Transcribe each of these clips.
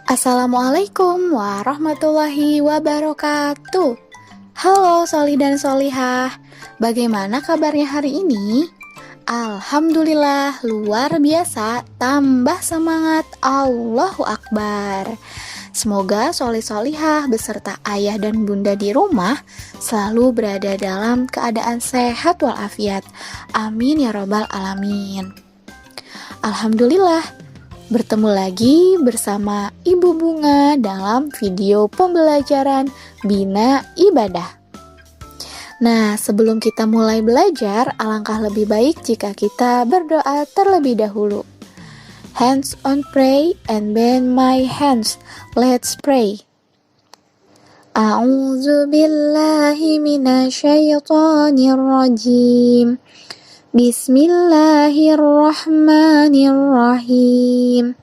Assalamualaikum warahmatullahi wabarakatuh. Halo Soli dan Solihah, bagaimana kabarnya hari ini? Alhamdulillah, luar biasa, tambah semangat, Allahu Akbar. Semoga Soli Solihah beserta ayah dan bunda di rumah selalu berada dalam keadaan sehat walafiat. Amin ya robbal alamin. Alhamdulillah, bertemu lagi bersama Ibu Bunga dalam video pembelajaran Bina Ibadah. Nah, sebelum kita mulai belajar, alangkah lebih baik jika kita berdoa terlebih dahulu. Hands on pray and bend my hands. Let's pray. A'udzu billahi minasyaitonir rajim. Bismillahirrahmanirrahim.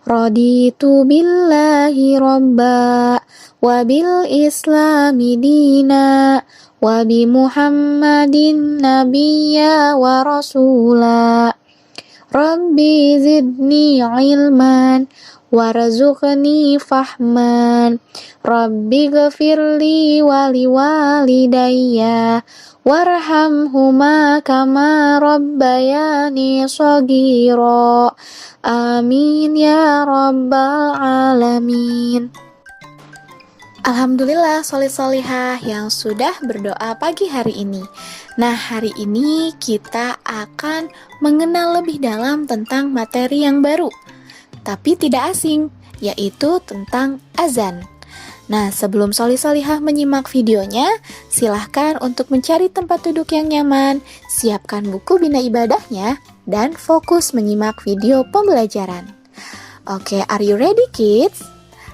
Raditu billahi robba wa bil islami dina wa bi muhammadin nabiyya wa rasula. Rabbi zidni ilman warzuqni fahman. Rabbi ghafirli wali walidayya warhamhuma kama rabbayani shaghira. Amin ya rabbal alamin. Alhamdulillah Soli Solihah yang sudah berdoa pagi hari ini. Nah, hari ini kita akan mengenal lebih dalam tentang materi yang baru, tapi tidak asing, yaitu tentang azan. Nah, sebelum Soli Solihah menyimak videonya, silahkan untuk mencari tempat duduk yang nyaman, siapkan buku Bina Ibadahnya, dan fokus menyimak video pembelajaran. Oke, are you ready kids?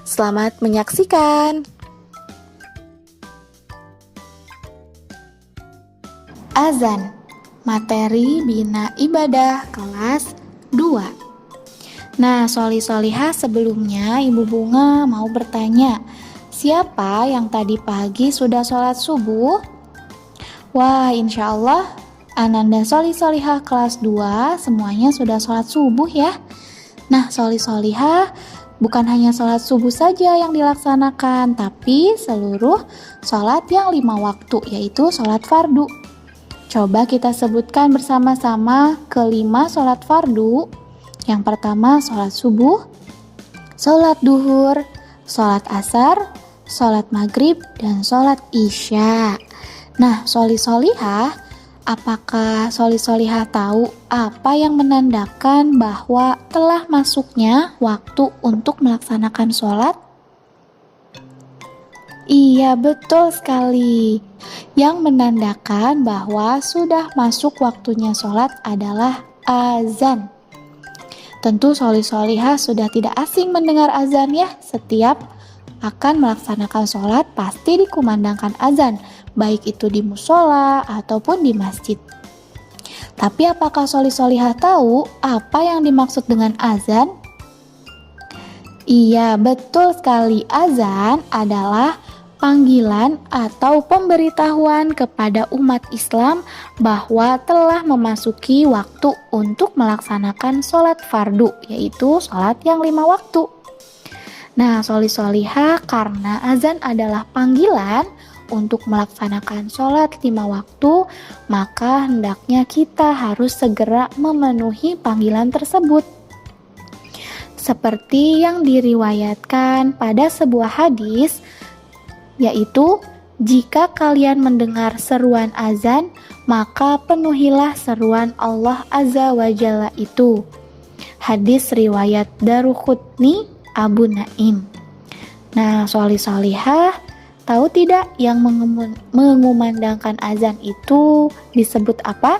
Selamat menyaksikan! Azan, materi Bina Ibadah kelas 2. Nah, Soli Solihah sebelumnya Ibu Bunga mau bertanya, siapa yang tadi pagi sudah sholat subuh? Wah, insya Allah Ananda Soli Solihah kelas 2 semuanya sudah sholat subuh ya. Nah, Soli Solihah bukan hanya sholat subuh saja yang dilaksanakan, tapi seluruh sholat yang 5 waktu, yaitu sholat fardu. Coba kita sebutkan bersama-sama kelima sholat fardu. Yang pertama sholat subuh, sholat duhur, sholat asar, sholat maghrib, dan sholat isya. Nah, Soli Solihah, apakah Soli Solihah tahu apa yang menandakan bahwa telah masuknya waktu untuk melaksanakan sholat? Iya, betul sekali. Yang menandakan bahwa sudah masuk waktunya sholat adalah azan. Tentu Soli Solihah sudah tidak asing mendengar azan ya. Setiap akan melaksanakan sholat pasti dikumandangkan azan, baik itu di musola ataupun di masjid. Tapi apakah Soli Solihah tahu apa yang dimaksud dengan azan? Iya, betul sekali. Azan adalah panggilan atau pemberitahuan kepada umat Islam bahwa telah memasuki waktu untuk melaksanakan sholat fardu, yaitu sholat yang 5 waktu. Nah, Soli Solihah, karena azan adalah panggilan untuk melaksanakan sholat 5 waktu, maka hendaknya kita harus segera memenuhi panggilan tersebut. Seperti yang diriwayatkan pada sebuah hadis, yaitu jika kalian mendengar seruan azan, maka penuhilah seruan Allah Azza wa Jalla itu. Hadis riwayat Daruqutni Abu Naim. Nah, Soli Solihah, tahu tidak yang mengumandangkan azan itu disebut apa?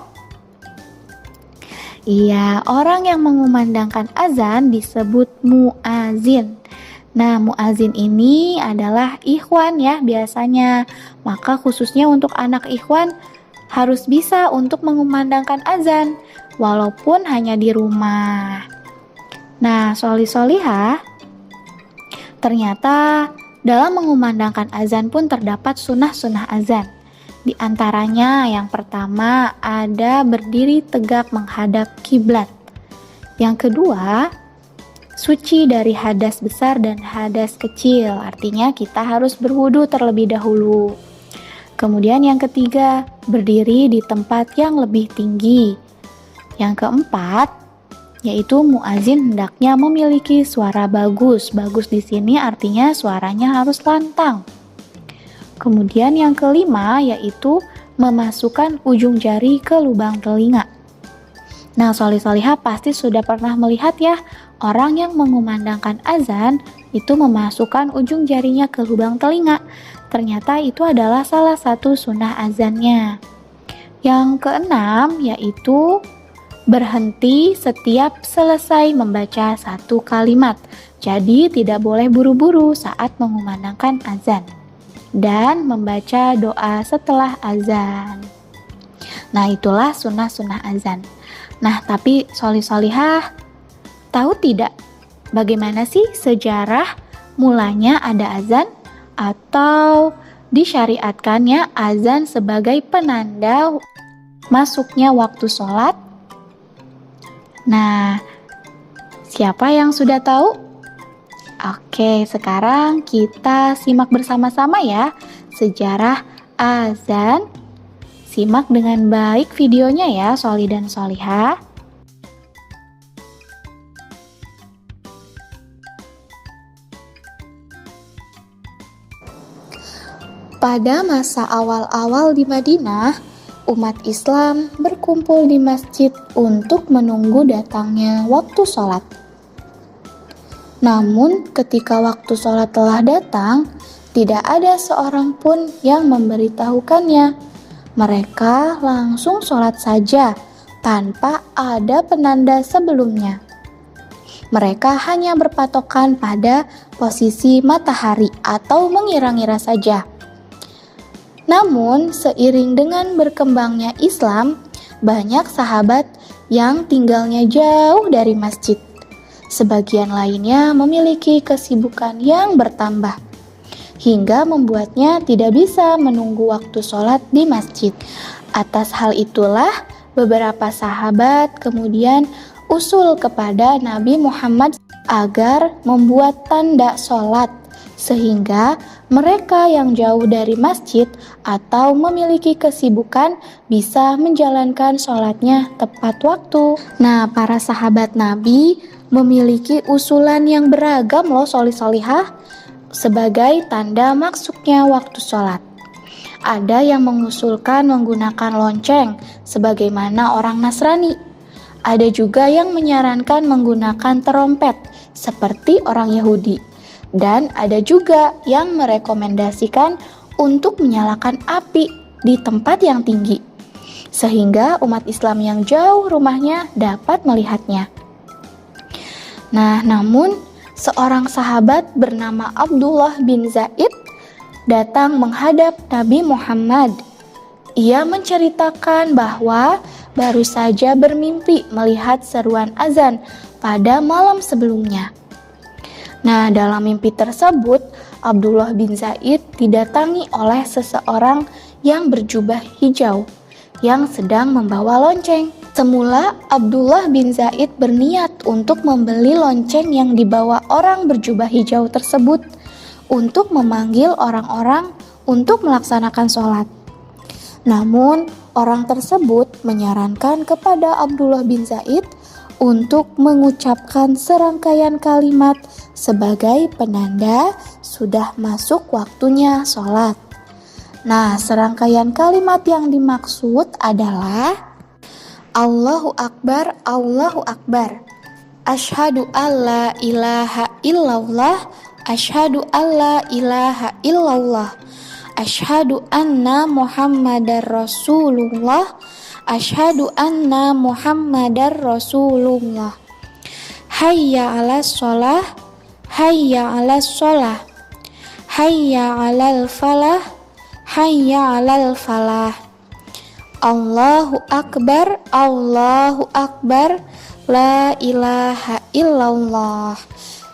Iya, orang yang mengumandangkan azan disebut muazin. Nah, muazin ini adalah ikhwan ya biasanya. Maka khususnya untuk anak ikhwan harus bisa untuk mengumandangkan azan walaupun hanya di rumah. Nah, Soli Solihah, ternyata dalam mengumandangkan azan pun terdapat sunnah-sunnah azan. Di antaranya yang pertama ada berdiri tegak menghadap kiblat. Yang kedua, suci dari hadas besar dan hadas kecil. Artinya kita harus berwudu terlebih dahulu. Kemudian yang ketiga, berdiri di tempat yang lebih tinggi. Yang keempat, yaitu muazin hendaknya memiliki suara bagus. Bagus di sini artinya suaranya harus lantang. Kemudian yang kelima, yaitu memasukkan ujung jari ke lubang telinga. Nah, sholih-sholihah pasti sudah pernah melihat ya, orang yang mengumandangkan azan itu memasukkan ujung jarinya ke lubang telinga. Ternyata itu adalah salah satu sunnah azannya. Yang keenam yaitu berhenti setiap selesai membaca satu kalimat. Jadi tidak boleh buru-buru saat mengumandangkan azan. Dan membaca doa setelah azan. Nah, itulah sunnah-sunnah azan. Nah, tapi sholih-sholihah, tahu tidak bagaimana sih sejarah mulanya ada azan atau disyariatkannya azan sebagai penanda masuknya waktu sholat? Nah, siapa yang sudah tahu? Oke, sekarang kita simak bersama-sama ya sejarah azan. Simak dengan baik videonya ya, Sholi dan Sholihah. Pada masa awal-awal di Madinah, umat Islam berkumpul di masjid untuk menunggu datangnya waktu sholat. Namun, ketika waktu sholat telah datang, tidak ada seorang pun yang memberitahukannya. Mereka langsung sholat saja tanpa ada penanda sebelumnya. Mereka hanya berpatokan pada posisi matahari atau mengira-ngira saja. Namun, seiring dengan berkembangnya Islam, banyak sahabat yang tinggalnya jauh dari masjid. Sebagian lainnya memiliki kesibukan yang bertambah, hingga membuatnya tidak bisa menunggu waktu sholat di masjid. Atas hal itulah, beberapa sahabat kemudian usul kepada Nabi Muhammad agar membuat tanda sholat, sehingga mereka yang jauh dari masjid atau memiliki kesibukan bisa menjalankan sholatnya tepat waktu. Nah, para sahabat Nabi memiliki usulan yang beragam loh, sholih-sholihah, sebagai tanda masuknya waktu sholat. Ada yang mengusulkan menggunakan lonceng sebagaimana orang Nasrani. Ada juga yang menyarankan menggunakan terompet seperti orang Yahudi. Dan ada juga yang merekomendasikan untuk menyalakan api di tempat yang tinggi, sehingga umat Islam yang jauh rumahnya dapat melihatnya. Nah, namun seorang sahabat bernama Abdullah bin Zaid datang menghadap Nabi Muhammad. Ia menceritakan bahwa baru saja bermimpi melihat seruan azan pada malam sebelumnya. Nah, dalam mimpi tersebut, Abdullah bin Zaid didatangi oleh seseorang yang berjubah hijau yang sedang membawa lonceng. Semula, Abdullah bin Zaid berniat untuk membeli lonceng yang dibawa orang berjubah hijau tersebut untuk memanggil orang-orang untuk melaksanakan sholat. Namun, orang tersebut menyarankan kepada Abdullah bin Zaid untuk mengucapkan serangkaian kalimat sebagai penanda sudah masuk waktunya sholat. Nah, serangkaian kalimat yang dimaksud adalah Allahu Akbar, Allahu Akbar, Asyhadu alla ilaha illallah, Asyhadu alla ilaha illallah, Asyhadu anna Muhammadar Rasulullah, Asyhadu anna Muhammadar Rasulullah. Hayya 'alas shalah, hayya 'alas shalah, hayya 'alal falah, hayya 'alal falah. Allahu Akbar, Allahu Akbar, la ilaha illallah.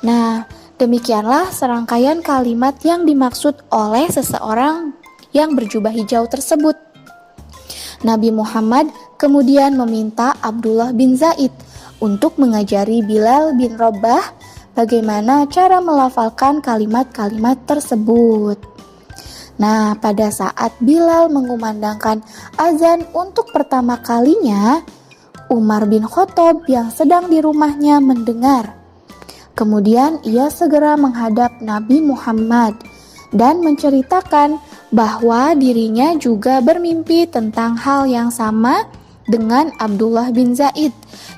Nah, demikianlah serangkaian kalimat yang dimaksud oleh seseorang yang berjubah hijau tersebut. Nabi Muhammad kemudian meminta Abdullah bin Zaid untuk mengajari Bilal bin Rabah bagaimana cara melafalkan kalimat-kalimat tersebut. Nah, pada saat Bilal mengumandangkan azan untuk pertama kalinya, Umar bin Khattab yang sedang di rumahnya mendengar. Kemudian ia segera menghadap Nabi Muhammad dan menceritakan bahwa dirinya juga bermimpi tentang hal yang sama dengan Abdullah bin Zaid,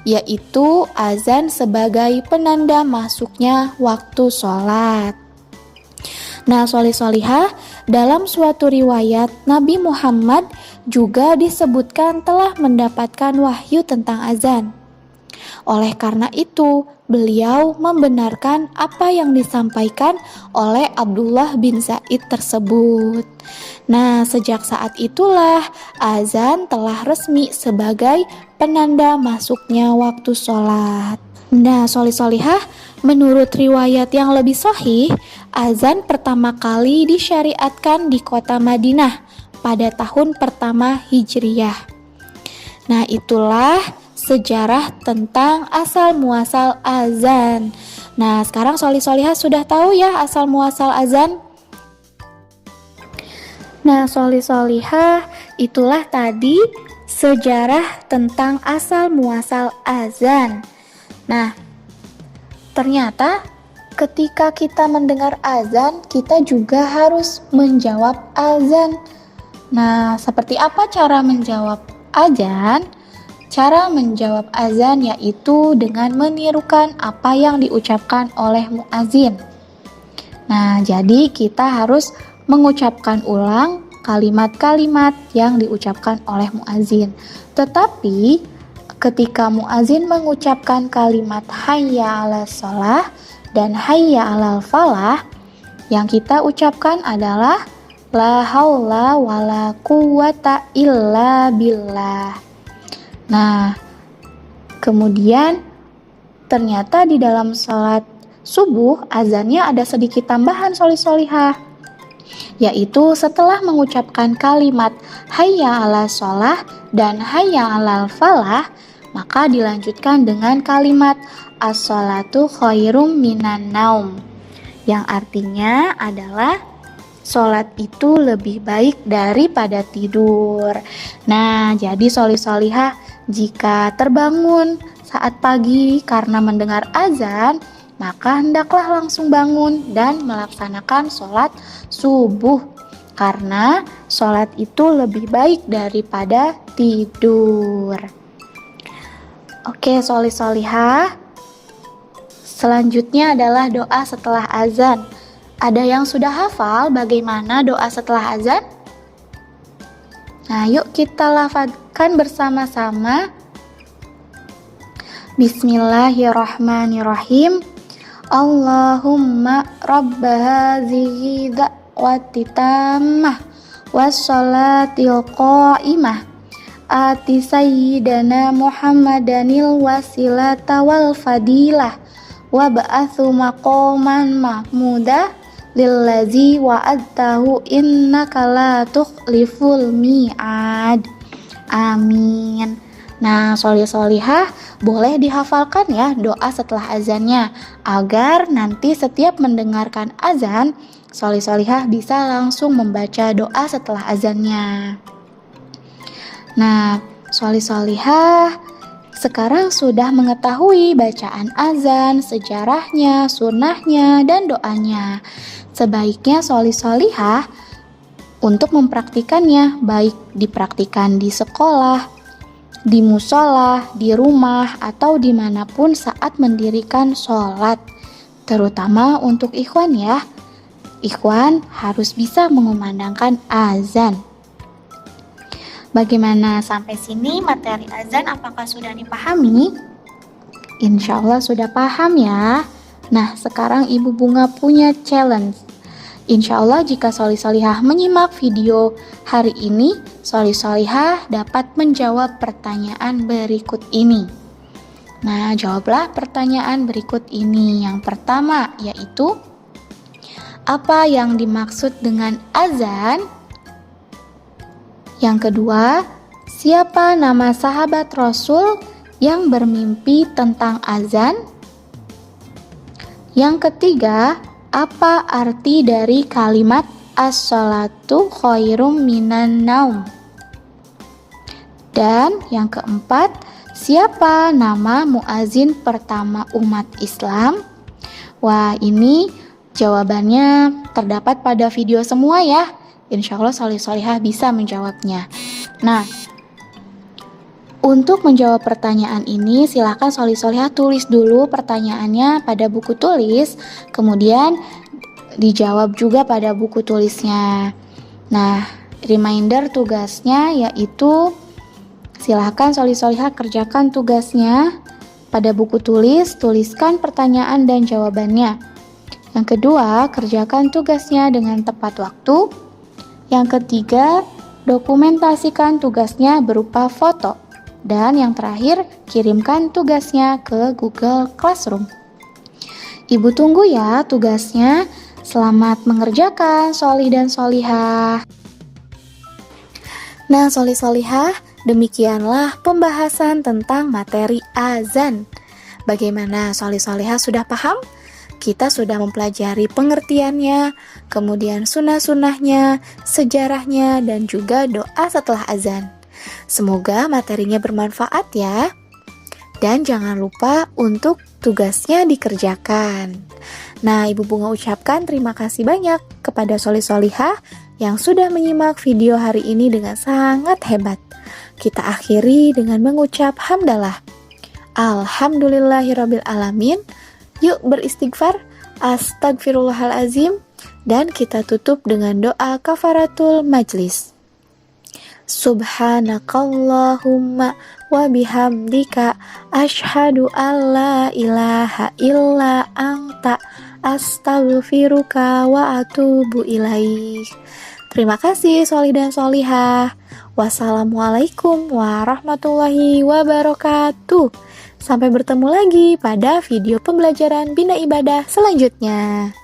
yaitu azan sebagai penanda masuknya waktu sholat. Nah, solih-solihah, dalam suatu riwayat Nabi Muhammad juga disebutkan telah mendapatkan wahyu tentang azan. Oleh karena itu, beliau membenarkan apa yang disampaikan oleh Abdullah bin Zaid tersebut. Nah, sejak saat itulah azan telah resmi sebagai penanda masuknya waktu sholat. Nah, solih-solihah, menurut riwayat yang lebih sahih, azan pertama kali disyariatkan di kota Madinah pada tahun pertama Hijriyah. Nah, itulah sejarah tentang asal muasal azan. Nah, sekarang solih-solihah sudah tahu ya asal muasal azan? Nah, solih-solihah, itulah tadi sejarah tentang asal muasal azan. Nah, ternyata ketika kita mendengar azan, kita juga harus menjawab azan. Nah, seperti apa cara menjawab azan? Cara menjawab azan yaitu dengan menirukan apa yang diucapkan oleh muazin. Nah, jadi kita harus mengucapkan ulang kalimat-kalimat yang diucapkan oleh muazin. Tetapi ketika muazin mengucapkan kalimat hayya 'alas shalah dan hayya 'alal falah, yang kita ucapkan adalah la haula wala quwata illa billah. Nah, kemudian ternyata di dalam sholat subuh azannya ada sedikit tambahan solih-solihah, yaitu setelah mengucapkan kalimat hayya 'alas shalah dan hayya 'alal falah, maka dilanjutkan dengan kalimat as-sholatu khairum minan naum, yang artinya adalah sholat itu lebih baik daripada tidur. Nah, jadi solih-solihah, jika terbangun saat pagi karena mendengar azan, maka hendaklah langsung bangun dan melaksanakan sholat subuh, karena sholat itu lebih baik daripada tidur. Oke, solih-solihah, selanjutnya adalah doa setelah azan. Ada yang sudah hafal bagaimana doa setelah azan? Nah, yuk kita lafazkan bersama-sama. Bismillahirrahmanirrahim. Allahumma rabba hazihi da'wati tammah wassalatil qa'imah ati sayyidana Muhammadanil wasilata wal fadilah wa ba'athu maqaman mahmudah lillazi wa'adtahu innaka la tukhliful mi'ad. Amin. Nah, solih-solihah, boleh dihafalkan ya doa setelah azannya, agar nanti setiap mendengarkan azan, solih-solihah bisa langsung membaca doa setelah azannya. Nah, solih-solihah, sekarang sudah mengetahui bacaan azan, sejarahnya, sunnahnya, dan doanya. Sebaiknya solih-solihah untuk mempraktikannya, baik dipraktikan di sekolah, di musola, di rumah, atau dimanapun saat mendirikan sholat. Terutama untuk ikhwan ya. Ikhwan harus bisa mengumandangkan azan. Bagaimana sampai sini materi azan, apakah sudah dipahami? Insya Allah sudah paham ya. Nah, sekarang Ibu Bunga punya challenge. Insya Allah jika solih-solihah menyimak video hari ini, solih-solihah dapat menjawab pertanyaan berikut ini. Nah, jawablah pertanyaan berikut ini. Yang pertama yaitu, apa yang dimaksud dengan azan? Yang kedua, siapa nama sahabat Rasul yang bermimpi tentang azan? Yang ketiga, apa arti dari kalimat as-sholatu khairum minan naum? Dan yang keempat, siapa nama muazin pertama umat Islam? Wah, ini jawabannya terdapat pada video semua ya. Insya Allah solih-solihah bisa menjawabnya. Nah, untuk menjawab pertanyaan ini, silakan solih-solihah tulis dulu pertanyaannya pada buku tulis, kemudian dijawab juga pada buku tulisnya. Nah, reminder tugasnya yaitu silakan solih-solihah kerjakan tugasnya pada buku tulis, tuliskan pertanyaan dan jawabannya. Yang kedua, kerjakan tugasnya dengan tepat waktu. Yang ketiga, dokumentasikan tugasnya berupa foto. Dan yang terakhir, kirimkan tugasnya ke Google Classroom. Ibu tunggu ya tugasnya. Selamat mengerjakan, solih dan solihah. Nah, solih-solihah, demikianlah pembahasan tentang materi azan. Bagaimana solih-solihah sudah paham? Kita sudah mempelajari pengertiannya, kemudian sunnah-sunnahnya, sejarahnya, dan juga doa setelah azan. Semoga materinya bermanfaat ya. Dan jangan lupa untuk tugasnya dikerjakan. Nah, Ibu Bunga ucapkan terima kasih banyak kepada solih-solihah yang sudah menyimak video hari ini dengan sangat hebat. Kita akhiri dengan mengucap hamdalah. Alhamdulillahirabbil alamin. Yuk beristighfar, astagfirullahalazim, dan kita tutup dengan doa kafaratul majlis. Subhanakallahumma wa bihamdika asyhadu alla ilaha illa anta astaghfiruka wa atubu ilaih. Terima kasih solih dan solihah. Wassalamualaikum warahmatullahi wabarakatuh. Sampai bertemu lagi pada video pembelajaran Bina Ibadah selanjutnya.